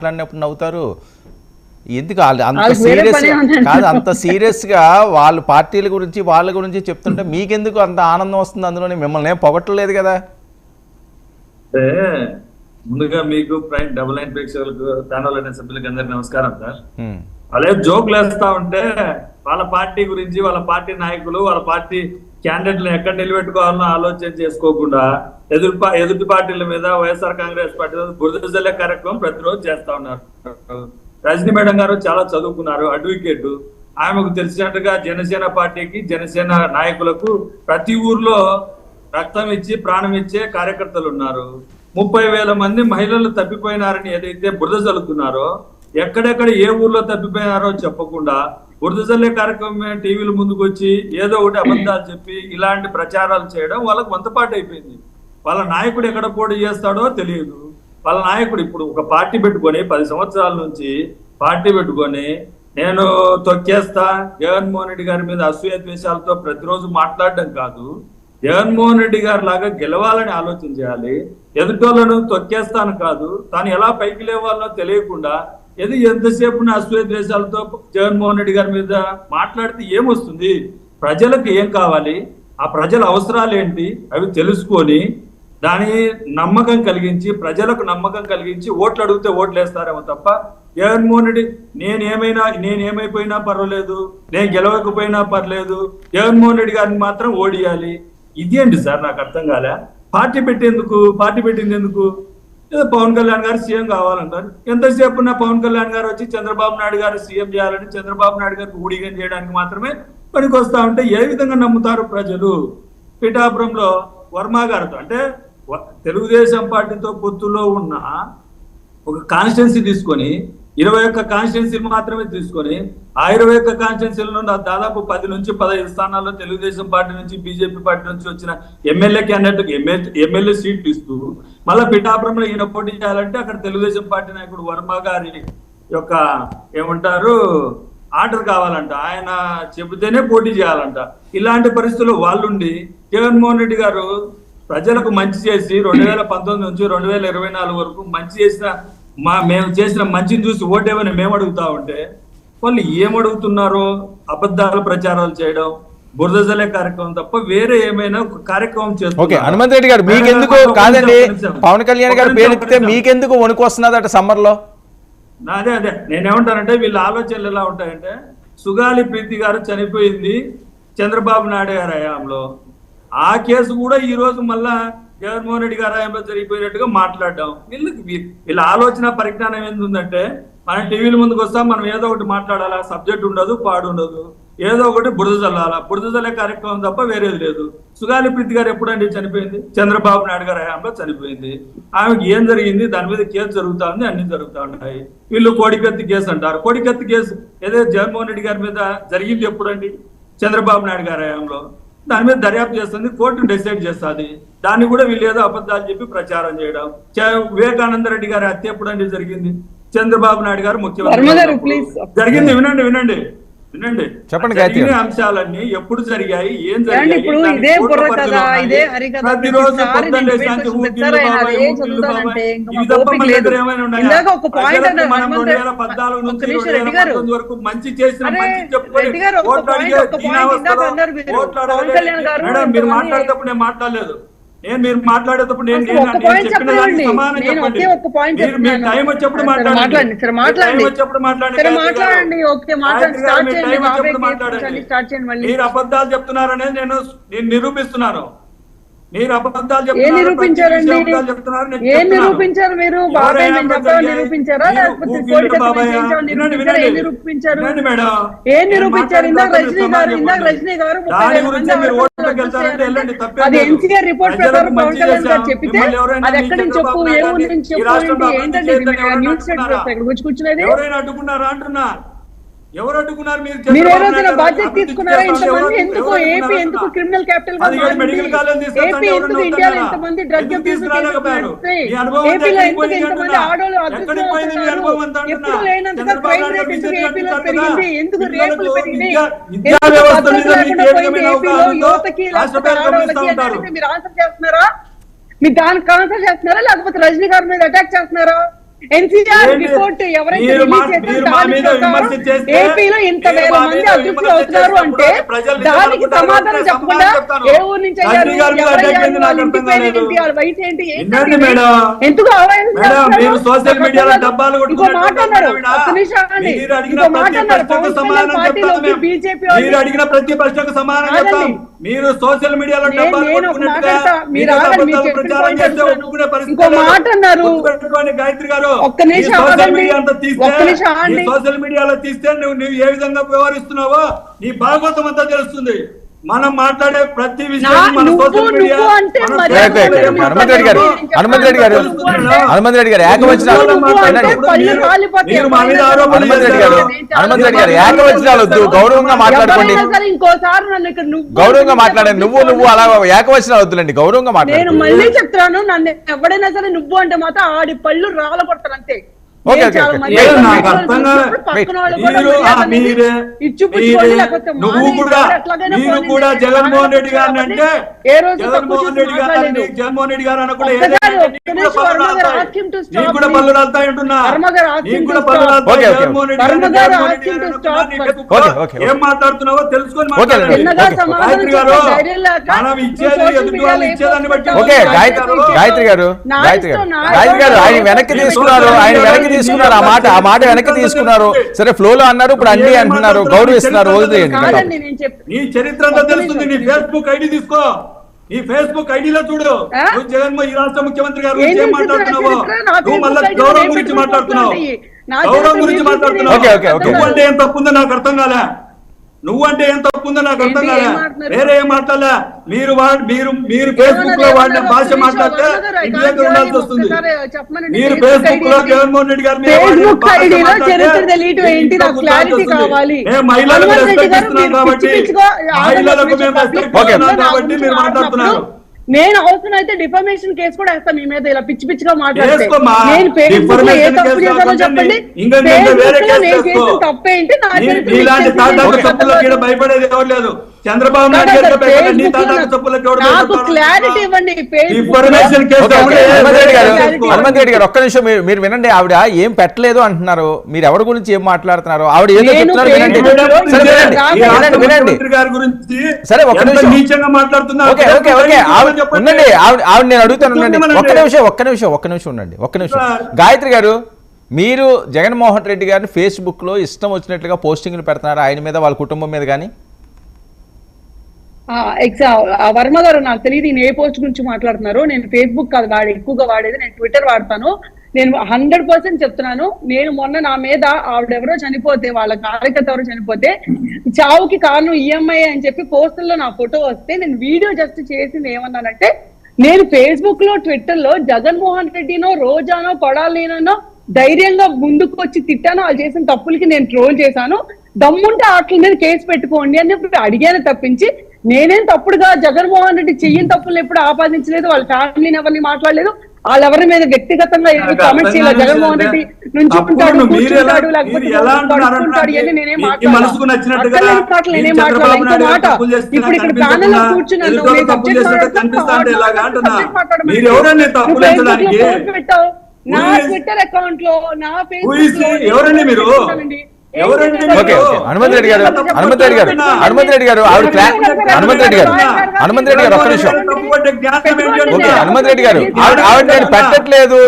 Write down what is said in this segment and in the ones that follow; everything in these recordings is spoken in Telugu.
మాట్లాడినప్పుడు నవ్వుతారు. ఎందుకు అంత సీరియస్ కాదు, అంత సీరియస్గా వాళ్ళు పార్టీల గురించి వాళ్ళ గురించి చెప్తుంటే మీకెందుకు అంత ఆనందం వస్తుంది? అందులోనే మిమ్మల్ని ఏం పొగట్టలేదు కదా. అంటే ముందుగా మీకు ప్రైమ్ డబుల్ నైన్ ప్రేక్షకులకు ఛానల్ సభ్యులకి అందరికి నమస్కారం సార్. అదే జోకులు వేస్తా ఉంటే వాళ్ళ పార్టీ గురించి వాళ్ళ పార్టీ నాయకులు వాళ్ళ పార్టీ క్యాండిడేట్లను ఎక్కడ నిలబెట్టుకోవాలని ఆలోచన చేసుకోకుండా ఎదుటి పార్టీల మీద వైఎస్ఆర్ కాంగ్రెస్ పార్టీ బురద జల్లే కార్యక్రమం ప్రతిరోజు చేస్తా ఉన్నారు. రజనీ మేడం గారు చాలా చదువుకున్నారు, అడ్వకేట్. ఆమెకు తెలిసినట్టుగా జనసేన పార్టీకి జనసేన నాయకులకు ప్రతి ఊర్లో రక్తం ఇచ్చి ప్రాణం ఇచ్చే కార్యకర్తలు ఉన్నారు. 30,000 మంది మహిళలు తప్పిపోయినారని ఏదైతే బురద జల్లుతున్నారో, ఎక్కడెక్కడ ఏ ఊర్లో తప్పిపోయినారో చెప్పకుండా బురద జల్లే కార్యక్రమం టీవీల ముందుకు వచ్చి ఏదో ఒకటి అబద్ధాలు చెప్పి ఇలాంటి ప్రచారాలు చేయడం వాళ్ళకు వంతపాటు అయిపోయింది. వాళ్ళ నాయకుడు ఎక్కడ పోటీ చేస్తాడో తెలియదు. వాళ్ళ నాయకుడు ఇప్పుడు ఒక పార్టీ పెట్టుకొని 10 సంవత్సరాల నుంచి పార్టీ పెట్టుకొని నేను తొక్కేస్తా, జగన్మోహన్ రెడ్డి గారి మీద అసూయ ద్వేషాలతో ప్రతిరోజు మాట్లాడడం కాదు, జగన్మోహన్ రెడ్డి గారి లాగా గెలవాలని ఆలోచన చేయాలి. ఎదుటోళ్లను తొక్కేస్తాను కాదు, తాను ఎలా పైకి లేవాలో తెలియకుండా ఎంతసేపు అసూయ ద్వేషాలతో జగన్మోహన్ రెడ్డి గారి మీద మాట్లాడితే ఏమొస్తుంది? ప్రజలకు ఏం కావాలి, ఆ ప్రజల అవసరాలు ఏంటి అవి తెలుసుకొని దాని నమ్మకం కలిగించి ప్రజలకు నమ్మకం కలిగించి ఓట్లు అడిగితే ఓట్లు వేస్తారేమో తప్ప జగన్మోహన్ రెడ్డి నేనేమైపోయినా పర్వాలేదు, నేను గెలవకపోయినా పర్లేదు, జగన్మోహన్ రెడ్డి గారిని మాత్రం ఓడియాలి. ఇదేంటి సార్ నాకు అర్థం కాలే. పార్టీ పెట్టింది ఎందుకు? పవన్ కళ్యాణ్ గారు సీఎం కావాలంటారు. ఎంతసేపు పవన్ కళ్యాణ్ గారు వచ్చి చంద్రబాబు నాయుడు గారు సీఎం చేయాలని చంద్రబాబు నాయుడు గారికి ఊడిగం చేయడానికి మాత్రమే పనికి వస్తా ఉంటే ఏ విధంగా నమ్ముతారు ప్రజలు? పిఠాపురంలో వర్మ గారితో అంటే తెలుగుదేశం పార్టీతో పొత్తులో ఉన్న ఒక కాన్స్టిట్యున్సీ తీసుకొని 21 కాన్స్టిట్యున్సీలు మాత్రమే తీసుకొని ఆ 21 కాన్స్టిట్యున్సీలలో దాదాపు 10 నుంచి 15 స్థానాల్లో తెలుగుదేశం పార్టీ నుంచి బీజేపీ పార్టీ నుంచి వచ్చిన ఎమ్మెల్యే క్యాండిడేట్ ఎమ్మెల్యే సీట్లు ఇస్తూ మళ్ళీ పిఠాపురంలో ఈయన పోటీ చేయాలంటే అక్కడ తెలుగుదేశం పార్టీ నాయకుడు వర్మ గారి యొక్క ఏమంటారు ఆర్డర్ కావాలంట, ఆయన చెబితేనే పోటీ చేయాలంట. ఇలాంటి పరిస్థితుల్లో వాళ్ళుండి జగన్మోహన్ రెడ్డి గారు ప్రజలకు మంచి చేసి 2019 నుంచి 2024 వరకు మంచి చేసిన మేము చేసిన మంచిని చూసి ఓటేమని మేము అడుగుతా ఉంటే వాళ్ళు ఏమడుగుతున్నారో అబద్ధాలు ప్రచారాలు చేయడం, బురద జల్లే కార్యక్రమం తప్ప వేరే ఏమైనా కార్యక్రమం చేస్తారు. హనుమంత్ రెడ్డి గారు మీకెందుకు కాదండి, పవన్ కళ్యాణ్ గారు పేరెత్తితే మీకెందుకు వణుకు వస్తున్నది అట సమ్మర్ లో? అదే నేనేమంటానంటే వీళ్ళ ఆలోచనలు ఎలా ఉంటాయంటే, సుగాలి ప్రీతి గారు చనిపోయింది చంద్రబాబు నాయుడు గారి హయాంలో, ఆ కేసు కూడా ఈ రోజు మళ్ళా జగన్మోహన్ రెడ్డి గారి హయాంలో జరిగిపోయినట్టుగా మాట్లాడడం. వీళ్ళ ఆలోచన పరిజ్ఞానం ఏంటంటే, మనం టీవీల ముందుకు వస్తాం, మనం ఏదో ఒకటి మాట్లాడాలా, సబ్జెక్ట్ ఉండదు, పాడు ఉండదు, ఏదో ఒకటి బురద జల్లాలా, బురద జల్లే కార్యక్రమం తప్ప వేరేది లేదు. సుగాలి ప్రీతి గారు ఎప్పుడండి చనిపోయింది? చంద్రబాబు నాయుడు గారి హయాంలో చనిపోయింది. ఆమెకి ఏం జరిగింది? దాని మీద కేసు జరుగుతా ఉంది, అన్ని జరుగుతూ ఉంటాయి. వీళ్ళు కోడికత్తి కేసు అంటారు. కోడికత్తి కేసు ఏదైతే జగన్మోహన్ రెడ్డి గారి మీద జరిగింది ఎప్పుడండి? చంద్రబాబు నాయుడు గారి హయాంలో. దాని మీద దర్యాప్తు చేస్తుంది, కోర్టు డిసైడ్ చేస్తుంది. దాన్ని కూడా వీళ్ళు ఏదో అబద్ధాలు చెప్పి ప్రచారం చేయడం. వివేకానంద రెడ్డి గారి హత్య ఎప్పుడండి జరిగింది? చంద్రబాబు నాయుడు గారు ముఖ్యమంత్రి జరిగింది. వినండి చెప్పండి. జరిగిన అంశాలన్నీ ఎప్పుడు జరిగాయి, ఏం జరిగాయి, ప్రతిరోజు మనం 2014 నుంచి 2019 వరకు మంచి చేసిన మంచి చెప్పుకొని మేడం మీరు మాట్లాడేటప్పుడు నేను మాట్లాడలేదు. మీరు మాట్లాడేటప్పుడు నేను చెప్పిన దానికి సమానం చెప్పండి. మీరు టైం వచ్చేప్పుడు మాట్లాడండి. మీరు అబద్ధాలు చెప్తున్నారనేది నేను నిరూపిస్తున్నాను. మీరు అబద్ధాలు ఎవరైనా అడ్డుకున్నారా అంటున్నా? ఎవరు అడ్డుకున్నారు? మీరు ఏ రోజున బాధ్యత తీసుకున్నారా? ఇంతమంది ఎందుకు ఏపీ ఎందుకు క్రిమినల్ క్యాపిటల్ గా మారింది? ఏపీ ఎందుకు ఇండియాలో ఇంతమంది డ్రగ్ అబ్యూస్ ఏపీలో ఎందుకు ఇంతమంది ఆడోళ్ళు ఎప్పుడు లేనంతగా క్రైమ్ రేట్ ఎందుకు ఏపీలో పెరిగింది? ఎందుకు రేపులు పెరిగినాయి? యువతకి ఆడవాళ్ళకి మీరు ఆన్సర్ చేస్తున్నారా? మీరు దానికి ఆన్సర్ చేస్తున్నారా లేకపోతే రజనీ గారి మీద అటాక్ చేస్తున్నారా? ఎన్సీఆర్ ఏంటి? రిపోర్ట్ ఎవరైతే మీరు రిలీజ్ మా- చేశారో మీరు మా దాని మీద ప్రకారం విమర్శ చేస్తే, ఏపీలో ఇంత మీరు వేల మా మంది మీద అభివృద్ధి విమర్శ అవుతున్నారు అంటే చేసినప్పుడు ప్రజలు నిజం దానికి అనుకుంటారు, సమాధానం అంటే చెప్పకుండా సమాధానం చెప్తాను. ఏ ఊరు నుంచి అయ్యారు, గాంధీ గారి మీద ఎవరు అటాక్ అయ్యారు, అయింది, నాకు వాళ్ళ ఇంటి అర్థం పేరు కాలేదు. ఏంటి, వాళ్ళ వయసు ఏంటి, వినండి మేడం. ఎందుకు అవాయిడ్ మేడం, చేస్తున్నారు? మీరు సోషల్ నాకు మీడియాలో అర్థం డబ్బాలు కాదు. ఇంకో కొట్టుకున్నట్టు మాట అన్నారు, మేడం. ఒక్క నిమిషం ఆగండి. మీరు అడిగిన ఇంకో మాట ప్రతి అన్నారు, ప్రశ్నకు పవన్ కళ్యాణ్ సమాధానం చెప్తాను పార్టీలోకి మేము. బీజేపీ మీరు అడిగిన ప్రతి ప్రశ్నకు సమాధానం కాదండి. చెప్తాం. మీరు సోషల్ మీడియాలో డబ్బాలు నేను ఒక కొట్టుకున్నట్టుగా మాట అంటా, మీరు మిగతా ఆగండి, మీరు అబద్ధాలు చెప్పిన ప్రచారం point చేస్తే అంటున్నాను. ఒప్పుకునే పరిస్థితి ఇంకో లేదు. మాట అన్నారు. గుర్తుపెట్టుకోండి గాయత్రి గారు, ఒక్క నిమిషం ఈ సోషల్ ఆగండి. మీడియా అంతా తీస్తే, ఒక్క నిమిషం ఆగండి. ఈ సోషల్ మీడియాలో తీస్తే నువ్వు ఏ విధంగా వ్యవహరిస్తున్నావో నీ భాగవతం అంతా తెలుస్తుంది. మనం మాట్లాడే ప్రతి విషయం మన సోషల్ మీడియా అంటే మన మరి Facebook లో ఏం హనుమంత్ రెడ్డి గారు, హనుమంత్ రెడ్డి గారు, హనుమంత్ రెడ్డి గారు ఏకవచనాలు వినండి. మీరు మా మీద ఆరోపణలు హనుమంత్ రెడ్డి గారు, హనుమంత్ రెడ్డి గారు ఏకవచనాలు వద్దు, గౌరవంగా మాట్లాడుకోండి, ఇంకోసారి నన్ను ఇక్కడ గౌరవంగా మాట్లాడండి. నువ్వు అలా ఏకవచనాలు వద్దులండి, గౌరవంగా నేను మాట్లాడండి. మళ్ళీ చెప్తున్నాను, నన్ను ఎవడైనా సరే నువ్వు అంటే మాత్రం ఆడి పళ్ళు రాళ్ళ కొడతాను అంతే. ఓకే, నేను ఓకే, చాలా ఓకే. మంది లేదు, వాళ్ళు నాకు అర్థం కాదు. పక్కన వాళ్ళు కూడా మీరు మర్యాద అనేది మీరే ఇచ్చిపుచ్చుకోండి, లేకపోతే నువ్వు మానేయండి, కూడా ఎట్లాగైనా మీరు పోనీ. కూడా జగన్మోహన్ రెడ్డి గారిని అంటే ఏ రోజు జగన్మోహన్ రెడ్డి గారిని జగన్మోహన్ రెడ్డి గారు అనకుండా ఒక్కసారి ఏదైనా ఒక్క నిమిషం వర్మ గారు ask him to stop, నీకు కూడా please. పళ్ళు రాలుతాయి అంటున్నా. వర్మ గారు ask him నీకు to కూడా పళ్ళు stop. రాలుతాయి. Okay, okay. జగన్మోహన్ రెడ్డి వర్మ గారు గారు Jaganmohan ask him Reddy to గారు stop. నీ Facebook ఓకే, లో ఓకే, ఏం మాట్లాడుతున్నావో తెలుసుకొని ఓకే, మాట్లాడండి. చిన్నగా ఓకే. సమాధానం గాయత్రి గారు, చెప్పే ధైర్యం లేక మనం ఇచ్చేది నువ్వు social ఎదుటి వాళ్ళు media ఇచ్చేదాన్ని బట్టి లేకపోతే ఓకే, గాయత్రి గాయత్రి గారు, నా గాయత్రి ఇష్టం, గారు, నా గాయత్రి గారు, ఆయన ఇష్టం. వెనక్కి తీసుకున్నారు, ఆయన వెనక్కి తీసుకున్నారు, ఆ మాట వెనక్కి తీసుకున్నారు. సరే, ఫ్లోలో అన్నారు, ఇప్పుడు అండి అంటున్నారు, గౌరవిస్తున్నారు, వదిలేయండి. కాదండి, నేను చెప్తాను. నీ చరిత్ర అంతా తెలుస్తుంది. నీ ఫేస్బుక్ ఐడి తీసుకో, నీ ఫేస్బుక్ ఐడిలో చూడు. ఆ? నువ్వు జగన్మోహన్ ఈ రాష్ట్ర ముఖ్యమంత్రి గారు ఏం గురించి ఏం చేసింది నా మాట్లాడుతున్నావు? చరిత్ర? నా నువ్వు మళ్ళీ Facebook గౌరవం ఐడిలో గురించి నేను మాట్లాడుతున్నావు. పెట్టుకుంటున్నాను. నా గౌరవం చరిత్ర గురించి మీరు మాట్లాడుతున్నావు. Okay, okay, okay. నువ్వు అంటే ఏం తప్పుందో నాకు అర్థం కాలే. నువ్వు అంటే ఏం తప్పుందో నాకు అర్థం ఏంటి, కాలే. ఏం మాట్లాడుతున్నారు? వేరే ఏం మాట్లాడలే. మీరు ఫేస్బుక్ లో వాడిన భాష మాట్లాడితే ఇంటి దగ్గర ఉండాల్సి వస్తుంది. మీరు ఫేస్బుక్ లో జగన్మోహన్ రెడ్డి గారి మీద వాడిన ఫేస్బుక్ భాష ఐడిలో మాట్లాడితే చరిత్ర తెలియటం ఏంటి, ఇంట్లో నాకు కూర్చోవాల్సి క్లారిటీ వస్తుంది. కావాలి. మేము మహిళలకు హనుమంత్ రెడ్డి రెస్పెక్ట్ గారు ఇస్తున్నాం మీరు కాబట్టి పిచ్చి పిచ్చిగా మహిళలకు మేము రెస్పెక్ట్ ఓకే. ఇస్తున్నాం కాబట్టి మీరు మాట్లాడుతున్నారు. నేను అవసరం అయితే డిఫర్మేషన్ కేసు కూడా వేస్తాను మీ మీద, ఇలా పిచ్చి పిచ్చిగా మాట్లాడితే. వేసుకోమ్మా. నేను ఫేస్బుక్ లో ఏ డిఫర్మేషన్ తప్పు కేసు చేశానో కాకుండా చెప్పండి. ఇంకా వేరే ఫేస్బుక్ లో కేసు నేను వేసుకో. చేసిన తప్పేంటి, నా చరిత్ర నీలాంటి మీకు తాటాకు తెలిసింది. చెప్పులకు ఈడ భయపడేది ఎవరు లేదు. చంద్రబాబు నాయుడు గారికి భయపడే నీ తాటాకు చెప్పులకు ఎవరు నాకు భయపడతారు? క్లారిటీ ఇవ్వండి. Information case okay, okay. ఒకటే హనుమంత్ రెడ్డి గారు, వేసుకో. హనుమంత్ రెడ్డి గారు, ఒక్క నిమిషం మీరు వినండి. ఆవిడ ఏం పెట్టలేదు అంటున్నారు, మీరు ఎవరి గురించి ఏం మాట్లాడుతున్నారు, ఆవిడ ఏదో నేను చెప్తున్నారు, వినండి. Facebook సరే, లో వినండి, ఈ రాష్ట్ర వినండి, వినండి. ముఖ్యమంత్రి గారి గురించి సరే, ఒక్క ఎంత నిమిషం. నీచంగా మాట్లాడుతున్నారు? Okay, okay, okay. ఆవిడ ఉండండి, ఆవిడ నేను అడుగుతాను, ఉండండి. ఒక్క నిమిషం ఉండండి, ఒక్క నిమిషం. గాయత్రి గారు, మీరు జగన్మోహన్ రెడ్డి గారిని ఫేస్బుక్ లో ఇష్టం వచ్చినట్లుగా పోస్టింగ్లు పెడుతున్నారు, ఆయన మీద, వాళ్ళ కుటుంబం మీద కానీ? వర్మ గారు, నాకు తెలియదు ఈయన ఏ పోస్ట్ గురించి మాట్లాడుతున్నారు. నేను ఫేస్బుక్ కాదు ఎక్కువగా వాడేది, నేను ట్విట్టర్ వాడతాను. నేను 100% చెప్తున్నాను. నేను మొన్న నా మీద ఆవిడెవరో చనిపోతే, వాళ్ళ కార్యకర్త ఎవరో చనిపోతే, చావుకి కారణం ఈఎంఐ అని చెప్పి పోస్టుల్లో నా ఫోటో వస్తే నేను వీడియో జస్ట్ చేసింది ఏమన్నానంటే, నేను ఫేస్బుక్ లో ట్విట్టర్ లో జగన్మోహన్ రెడ్డినో రోజానో కొడాలినో ధైర్యంగా ముందుకు వచ్చి తిట్టాను, వాళ్ళు చేసిన తప్పులకి నేను ట్రోల్ చేశాను, దమ్ముంటే వాటి మీద కేసు పెట్టుకోండి అని చెప్పి అడిగాను తప్పించి నేనేం తప్పుడుగా జగన్మోహన్ రెడ్డి చెయ్యని తప్పులు ఎప్పుడు ఆపాదించలేదు, వాళ్ళ ఫ్యామిలీని ఎవరిని మాట్లాడలేదు, వాళ్ళెవరి మీద వ్యక్తిగతంగా కామెంట్ చేయలేదు. జగన్మోహన్ రెడ్డి నుంచి ఉంటాడు, కూర్చుంటాడు, లేకపోతే పడుకుంటాడు అని నేనేం మాట్లాడలేదు. నేనేం మాట్లాడలేదు. ఇంకో మాట, ఇప్పుడు ఇక్కడ ప్యానెల్ లో కూర్చున్నాను, పెట్టావు నా ట్విట్టర్ అకౌంట్ లో, నా ఫేస్బుక్ లో ఎవరండి మీరు? ఎవరండి? Okay, okay. హనుమంత్ రెడ్డి గారు, హనుమంత్ రెడ్డి గారు, హనుమంత్ రెడ్డి గారు, ఆవిడ హనుమంత్ రెడ్డి గారు, హనుమంత్ రెడ్డి గారు, ఒక్క నిమిషం. ఓకే, హనుమంత్ రెడ్డి గారు, ఆవిడ నేను పెట్టట్లేదు,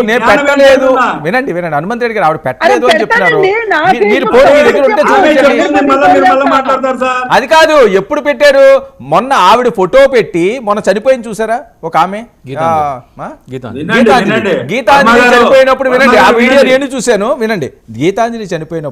వినండి, హనుమంత్ రెడ్డి గారు, ఆవిడ పెట్టలేదు అని చెప్తున్నారు. మీరు పోటీ మీ దగ్గర ఉంటే చూపించండి. అది కాదు, ఎప్పుడు పెట్టారు? మొన్న ఆవిడ ఫోటో పెట్టి మొన్న చనిపోయింది చూసారా ఒక ఆమె, గీతాంజలి చనిపోయినప్పుడు వినండి, ఆ వీడియో నేను చూశాను, వినండి. గీతాంజలి చనిపోయినప్పుడు